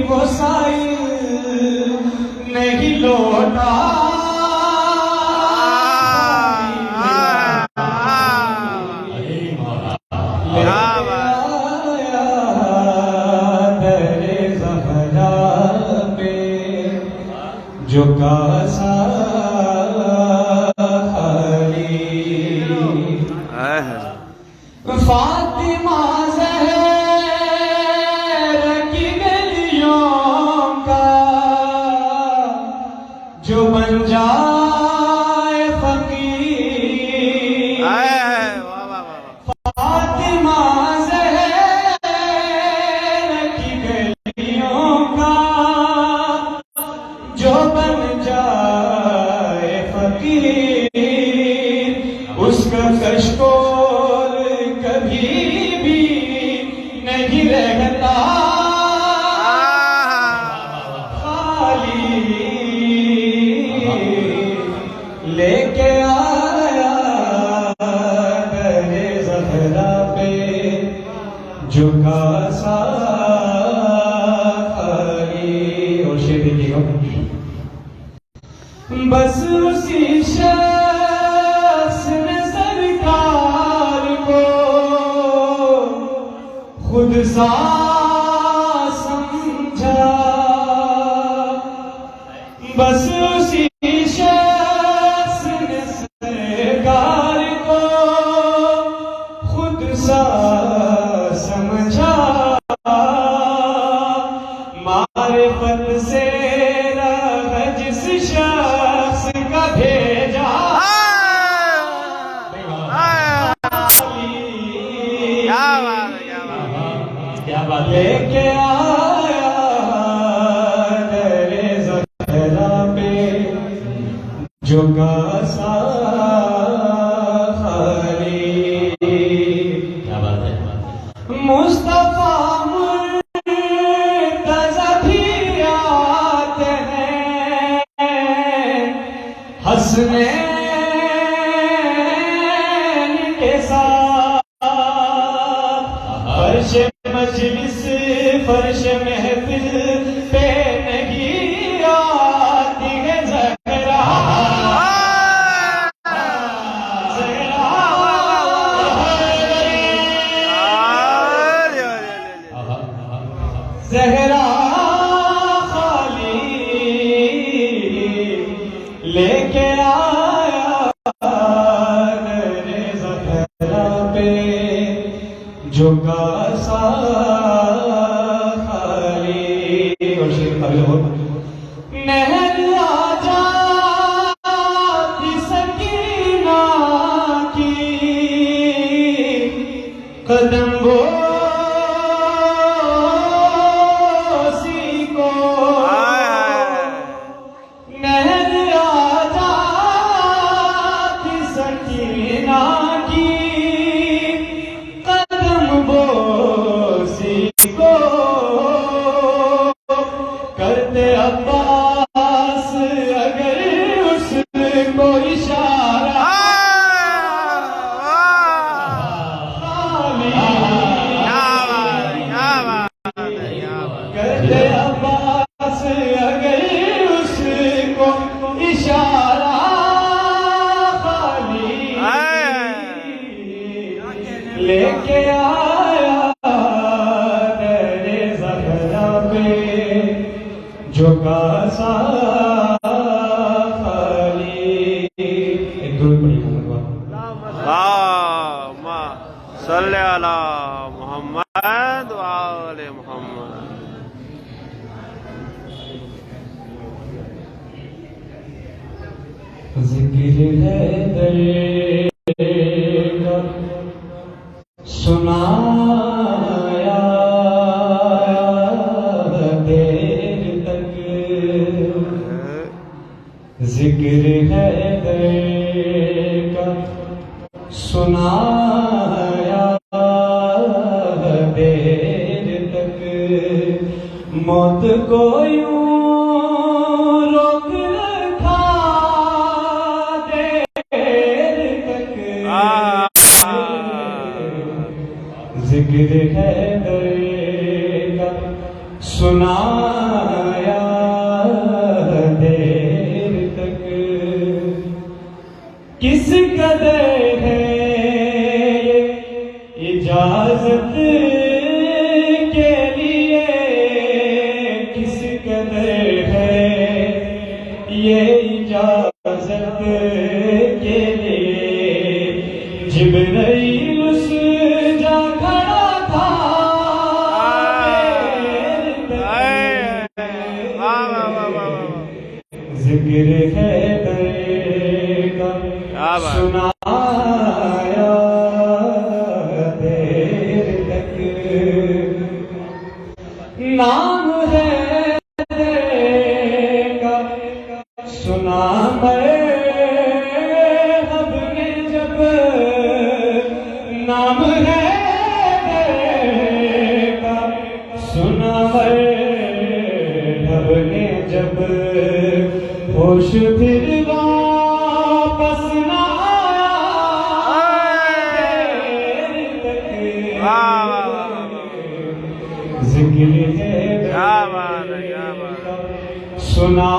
वो साइल नहीं लौटा। जो कासा खाली फातिमा ज़हरा की गलियों का जो बन जाए फकीर। फातिमा ज़हरा की गलियों का जो बन जाए फकीर, उसका कशकोल कभी भी नहीं रहता खाली। लेके आया दरे ज़हरा पे जो कासा खाली। और शेर देखिएगा, बस उसी शख्स ने सरकार को खुद सा समझा। बस उसी शख्स ने सरकार को खुद सा समझा। मारिफत से जिस शख्स का भेजा क्या बात लेके आया दरे ज़हरा पे जो कासा खाली। क्या बात है। मुस्तफा मुर्तज़ा भी आते हैं हसनैन के साथ। फर्श मजलिस फर्श महफिल पे नहीं आती है ज़हरा। ज़हरा खाली लेके आया दरे ज़हरा पे जो कासा खाली। और शेर काबिल हो, नहर आ जाती सकीना की कदम बोसी को। नहर आ जाती सकीना की कदम बोसी को। करते अब्बास अगर उसको इशारा करते अब्बास अगर उसको इशारा खाली। लेके आया दरे ज़हरा पे जो कासा खाली। एक दूर पड़ी अल्लाहुम्मा सल्ली अला मुहम्मद व आले मुहम्मद। ज़िक्र है दर का सुनाया देर तक। ज़िक्र है दर का सुनाया देर तक। मौत को यूं रोक रखा देर तक। जिक्र है दर का सुनाया देर तक किस कदर है ये इजाजत के लिए, किस कदर है ये इजाजत के लिए। जिब्राइल उस जा खड़ा था जिक्र है दरेगा सुनाया देर तक। नाम है दरेगा सुना मरहब ने जब, नाम है दरेगा सुना मरहब ने जब, होश फिर वापस न आया देर तक। जिक्र है क्या बात है, क्या बात है। सुना